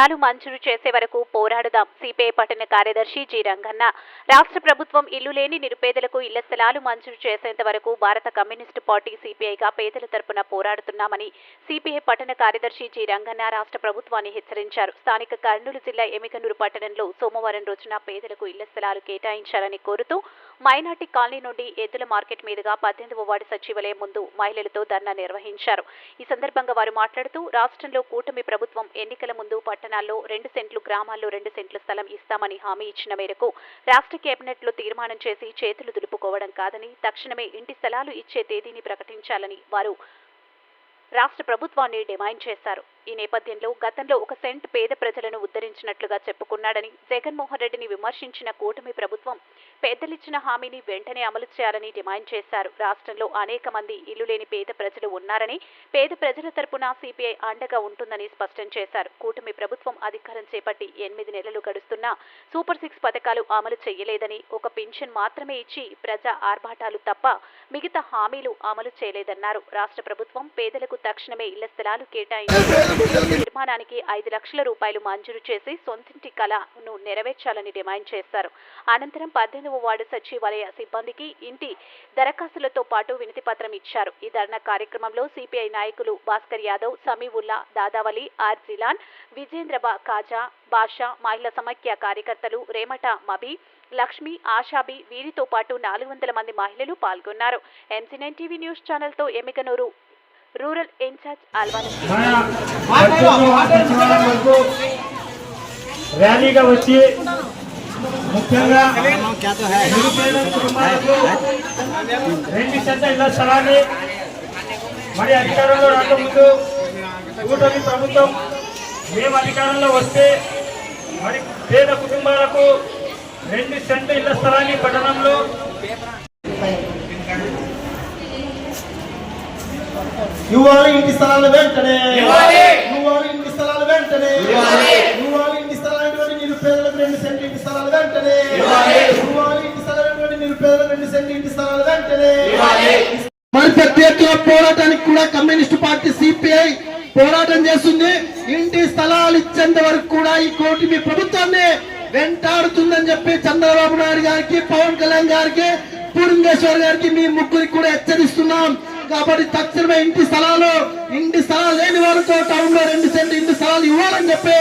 స్థలాలు మంజూరు చేసే వరకు పోరాడుదాం. సిపిఐ పట్టణ కార్యదర్శి జి రంగన్న. రాష్ట్ర ప్రభుత్వం ఇల్లు లేని నిరుపేదలకు ఇళ్ల స్థలాలు మంజూరు చేసేంత వరకు భారత కమ్యూనిస్టు పార్టీ సిపిఐగా పేదల తరపున పోరాడుతున్నామని సిపిఐ పట్టణ కార్యదర్శి జి రంగన్న రాష్ట్ర ప్రభుత్వాన్ని హెచ్చరించారు. స్థానిక కర్నూలు జిల్లా ఎమిగనూరు పట్టణంలో సోమవారం రోజున పేదలకు ఇళ్ల స్థలాలు కేటాయించాలని కోరుతూ మైనార్టీ కాలనీ నుండి ఎద్దుల మార్కెట్ మీదుగా 18వ వార్డు సచివాలయం ముందు మహిళలతో ధర్నా నిర్వహించారు. ఈ సందర్భంగా వారు మాట్లాడుతూ రాష్ట్రంలో కూటమి ప్రభుత్వం ఎన్నికల ముందు పట్టణాల్లో 2 సెంట్లు, గ్రామాల్లో 2 సెంట్ల స్థలం ఇస్తామని హామీ ఇచ్చిన మేరకు రాష్ట్ర కేబినెట్ లో తీర్మానం చేసి చేతులు దులుపుకోవడం కాదని తక్షణమే ఇంటి స్థలాలు ఇచ్చే తేదీని ప్రకటించాలని వారు రాష్ట్ర ప్రభుత్వాన్ని డిమాండ్ చేశారు. ఈ నేపథ్యంలో గతంలో 1 సెంట్ పేద ప్రజలను ఉద్ధరించినట్లుగా చెప్పుకున్నాడని, జగన్మోహన్ రెడ్డిని విమర్శించిన కూటమి ప్రభుత్వం పేదలిచ్చిన హామీని వెంటనే అమలు చేయాలని డిమాండ్ చేశారు. రాష్ట్రంలో అనేక మంది ఇల్లు లేని పేద ప్రజలు ఉన్నారని, పేద ప్రజల తరపున సిపిఐ అండగా ఉంటుందని స్పష్టం చేశారు. కూటమి ప్రభుత్వం అధికారం చేపట్టి 8 నెలలు గడుస్తున్నా సూపర్ 6 పథకాలు అమలు చేయలేదని, ఒక పెన్షన్ మాత్రమే ఇచ్చి ప్రజా ఆర్భాటాలు తప్ప మిగతా హామీలు అమలు చేయలేదన్నారు. రాష్ట్ర ప్రభుత్వం పేదలకు తక్షణమే ఇళ్ల స్థలాలు కేటాయించి నిర్మాణానికి 5 లక్షల రూపాయలు మంజూరు చేసి సొంతింటి కళను నెరవేర్చాలని డిమాండ్ చేశారు. అనంతరం 18వ వార్డు సచివాలయ సిబ్బందికి ఇంటి దరఖాస్తులతో పాటు వినతి పత్రం ఇచ్చారు. ఈ ధర్నా కార్యక్రమంలో సిపిఐ నాయకులు భాస్కర్ యాదవ్, సమీవుల్లా, దాదావలి, ఆర్ జిలాన్, విజేంద్రబా కాజా, బాషా, మహిళా సమైక్య కార్యకర్తలు రేమట మబి, లక్ష్మి, ఆషాబి, వీరితో పాటు 400 మంది మహిళలు పాల్గొన్నారు. MC9 టీవీ న్యూస్ ఛానల్ తో ఎమిగనూరు రూరల్ ఇన్ఛార్జ్ ర్యాలీగా వచ్చి ముఖ్యంగా నిరుపేద కుటుంబాలకు 2 సెంట్ల ఇళ్ల స్థలాన్ని మరి అధికారంలో రాకముందు కూటమి ప్రభుత్వం మేము అధికారంలో వస్తే మరి పేద కుటుంబాలకు 2 సెంట్ల ఇళ్ల స్థలాన్ని పట్టణంలో ఇవ్వాలి. ఇంటి స్థలాలు వెంటనే ఇవ్వాలి. ఇంటి స్థలాలు వెంటనే ఇవ్వాలి. ఇంటి స్థలాలు నిరుపేదలకు 2 సెంట్ల ఇంటి స్థలాలు వెంటనే ఇవ్వాలి. ఇంటి స్థలాలు నిరుపేదలకు 2 సెంట్ల ఇంటి స్థలాలు వెంటనే ఇవ్వాలి. మరి పెద్ద ఎత్తున పోరాటానికి కూడా కమ్యూనిస్టు పార్టీ సిపిఐ పోరాటం చేస్తుంది. ఇంటి స్థలాలు ఇచ్చేంత వరకు కూడా ఈ కూటమి ప్రభుత్వాన్ని వెంటాడుతుందని చెప్పి చంద్రబాబు నాయుడు గారికి, పవన్ కళ్యాణ్ గారికి, పురంధేశ్వర్ గారికి మీ ముగ్గురికి కూడా హెచ్చరిస్తున్నాం. కాబట్టి తక్షణమే ఇంటి స్థలాలు లేని వాళ్ళతో టౌన్ లో 2 సెంట్లు ఇంటి స్థలాలు ఇవ్వాలని చెప్పి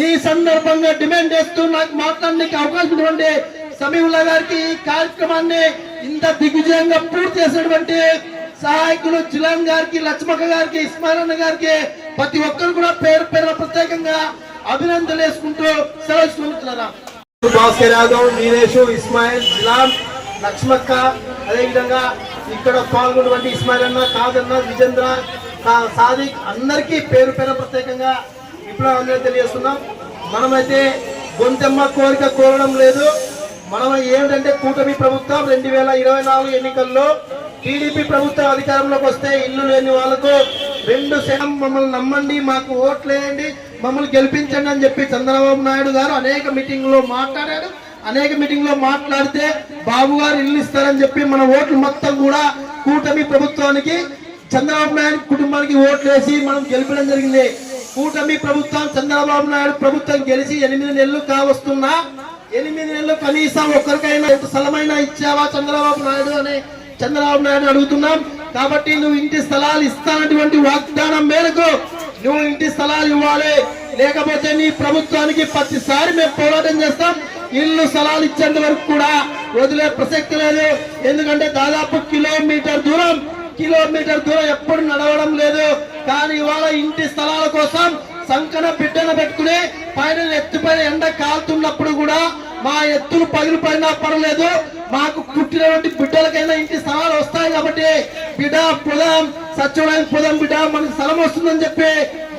ఈ సందర్భంగా డిమాండ్ చేస్తూ నాకు మాట్లాడడానికి అవకాశం ఇవ్వండి. సమీవుల్లా గారికి ఈ కార్యక్రమాన్ని ఇంత దిగ్విజయంగా పూర్తి చేసినటువంటి సహాయకులు జిలాన్ గారికి, లక్ష్మక్క గారికి, ఇస్మాయిల్ అన్న గారికి ప్రతి ఒక్కరు కూడా పేరు పేరు ప్రత్యేకంగా అభినందనలు వేసుకుంటూ సెలవుతున్నారా. భాస్కర్ యాదవ్, వీరేష్, ఇస్మాయిల్, జిలాన్, లక్ష్మక్క, అదేవిధంగా ఇక్కడ పాల్గొన్నటువంటి ఇస్మాయిల్ అన్న, కాదన్న, విజేంద్ర, సాదిక్ అందరికీ పేరు పేరు ప్రత్యేకంగా ఇప్పుడు అందరూ తెలియజేస్తున్నాం. మనమైతే గొంతెమ్మ కోరిక కోరడం లేదు. మనం ఏమిటంటే కూటమి ప్రభుత్వం 2024 ఎన్నికల్లో టీడీపీ ప్రభుత్వం అధికారంలోకి వస్తే ఇల్లు లేని వాళ్ళకు 2 సెంట్లు మమ్మల్ని నమ్మండి, మాకు ఓట్లేయండి, మమ్మల్ని గెలిపించండి అని చెప్పి చంద్రబాబు నాయుడు గారు అనేక మీటింగ్లో మాట్లాడాడు. అనేక మీటింగ్ లో మాట్లాడితే బాబు గారు ఇల్లు ఇస్తారని చెప్పి మన ఓట్లు మొత్తం కూడా కూటమి ప్రభుత్వానికి, చంద్రబాబు నాయుడు కుటుంబానికి ఓట్లు వేసి మనం గెలిపడం జరిగింది. కూటమి ప్రభుత్వం చంద్రబాబు నాయుడు ప్రభుత్వం గెలిచి 8 నెలలు కావస్తున్నా 8 నెలలు కనీసం ఒక్కరికైనా స్థలమైనా ఇచ్చావా చంద్రబాబు నాయుడు అని చంద్రబాబు నాయుడు అడుగుతున్నాం. కాబట్టి నువ్వు ఇంటి స్థలాలు ఇస్తానటువంటి వాగ్దానం మేరకు నువ్వు ఇంటి స్థలాలు ఇవ్వాలి. లేకపోతే నీ ప్రభుత్వానికి ప్రతిసారి మేము పోరాటం చేస్తాం. ఇల్లు స్థలాలు ఇచ్చేంత వరకు కూడా వదిలే ప్రసక్తి లేదు. ఎందుకంటే దాదాపు కిలోమీటర్ దూరం ఎప్పుడు నడవడం లేదు. కానీ ఇవాళ ఇంటి స్థలాల కోసం సంకన బిడ్డను పెట్టుకుని పైన ఎత్తుపైన ఎండ కాలుతున్నప్పుడు కూడా మా ఎత్తులు పగిలిపోయినా పర్లేదు, మాకు పుట్టినటువంటి బిడ్డలకైనా ఇంటి స్థలాలు వస్తాయి. కాబట్టి బిడ్డ పొదం సచివాలయం పొదం బిడ్డ మనకి స్థలం వస్తుందని చెప్పి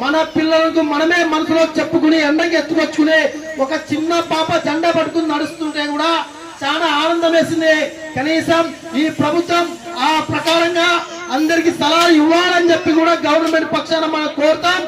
మన పిల్లలకు మనమే మనసులో చెప్పుకుని ఎండకి ఎత్తుకొచ్చుకుని ఒక చిన్న పాప జెండా పట్టుకుని నడుస్తుంటే కూడా చాలా ఆనందం వేసింది. కనీసం ఈ ప్రభుత్వం ఆ ప్రకారంగా అందరికి స్థలాలు ఇవ్వాలని చెప్పి కూడా గవర్నమెంట్ పక్షాన మనం కోరుతాం.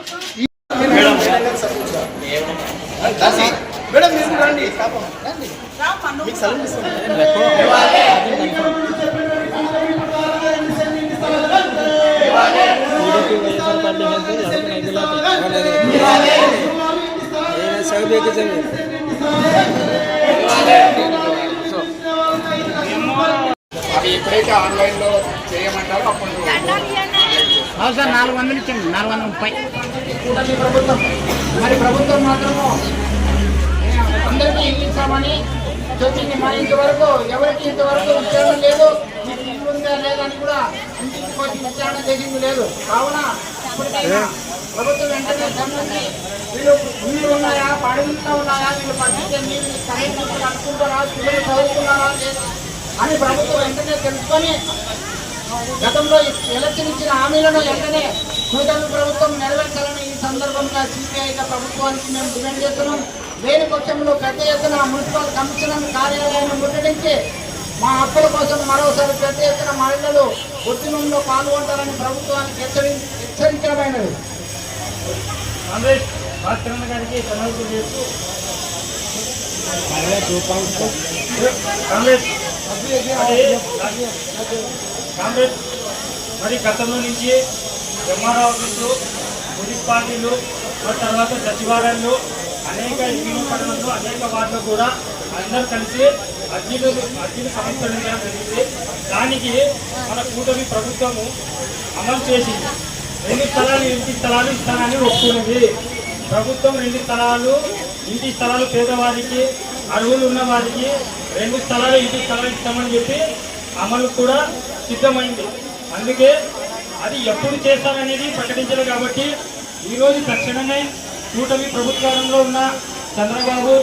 అవి ఎప్పుడైతే ఆన్లైన్లో చేయమంటారో అప్పుడు సార్ 400 ఇచ్చింది, 430. కూటమి ప్రభుత్వం మరి ప్రభుత్వం మాత్రము అందరికీ ఇల్లు ఇస్తామని చెప్పింది. మా ఇంతవరకు ఎవరికి ఇంతవరకు విచారణ లేదు, మీకు ఇల్లు ఉందా లేదా అని కూడా ఇంటికి వచ్చి విచారణ చేసింది లేదు. కావున ఇప్పటికైనా ప్రభుత్వం వెంటనే గమనించి వీళ్ళు ఉన్నాయా, పడుగుతూ ఉన్నాయా, వీళ్ళు పట్టించే మీరు కరెంట్ అనుకుంటారా, పిల్లలు చదువుకున్నారా లేదా అని ప్రభుత్వం వెంటనే తెలుసుకొని గతంలో ఎలక్షన్ ఇచ్చిన హామీలను వెంటనే కూటమి ప్రభుత్వం నెరవేర్చాలని ఈ సందర్భంగా సిపిఐగా ప్రభుత్వానికి మేము డిమాండ్ చేస్తున్నాం. లేని పక్షంలో పెద్ద ఎత్తున మున్సిపల్ కమిషనర్ కార్యాలయాన్ని ముట్టడించి మా హక్కుల కోసం మరోసారి పెద్ద ఎత్తున మహిళలు ఉద్యమంలో పాల్గొంటారని ప్రభుత్వానికి హెచ్చరించడమైనది. కాంగ్రెస్ భాస్కరన్న గారికి ధన్యవాదాలు చేస్తూ కాంగ్రెస్ మరి గతంలో నుంచి ఎంఆర్ఓ ఆఫీసు, మున్సిపాలిటీలు, మరి తర్వాత సచివాలయాలు, అనేక ఎంపీ పట్టణంలో అనేక వార్డులు కూడా అందరూ కలిసి అర్జీలు సంస్కరించడం జరిగింది. దానికి మన కూటమి ప్రభుత్వము అమలు చేసింది. 2 స్థలాలు ఇంటి స్థలాలు ఇస్తానని ఒప్పుకున్నది. ప్రభుత్వం 2 స్థలాలు ఇంటి స్థలాలు పేదవారికి, అర్హులు ఉన్న వారికి 2 స్థలాలు ఇంటి స్థలాలు ఇస్తామని చెప్పి అమలు కూడా సిద్ధమైంది. అందుకే అది ఎప్పుడు చేస్తారనేది ప్రకటించలేదు. కాబట్టి ఈరోజు తక్షణమే కూటమి ప్రభుత్వంలో ఉన్న చంద్రబాబు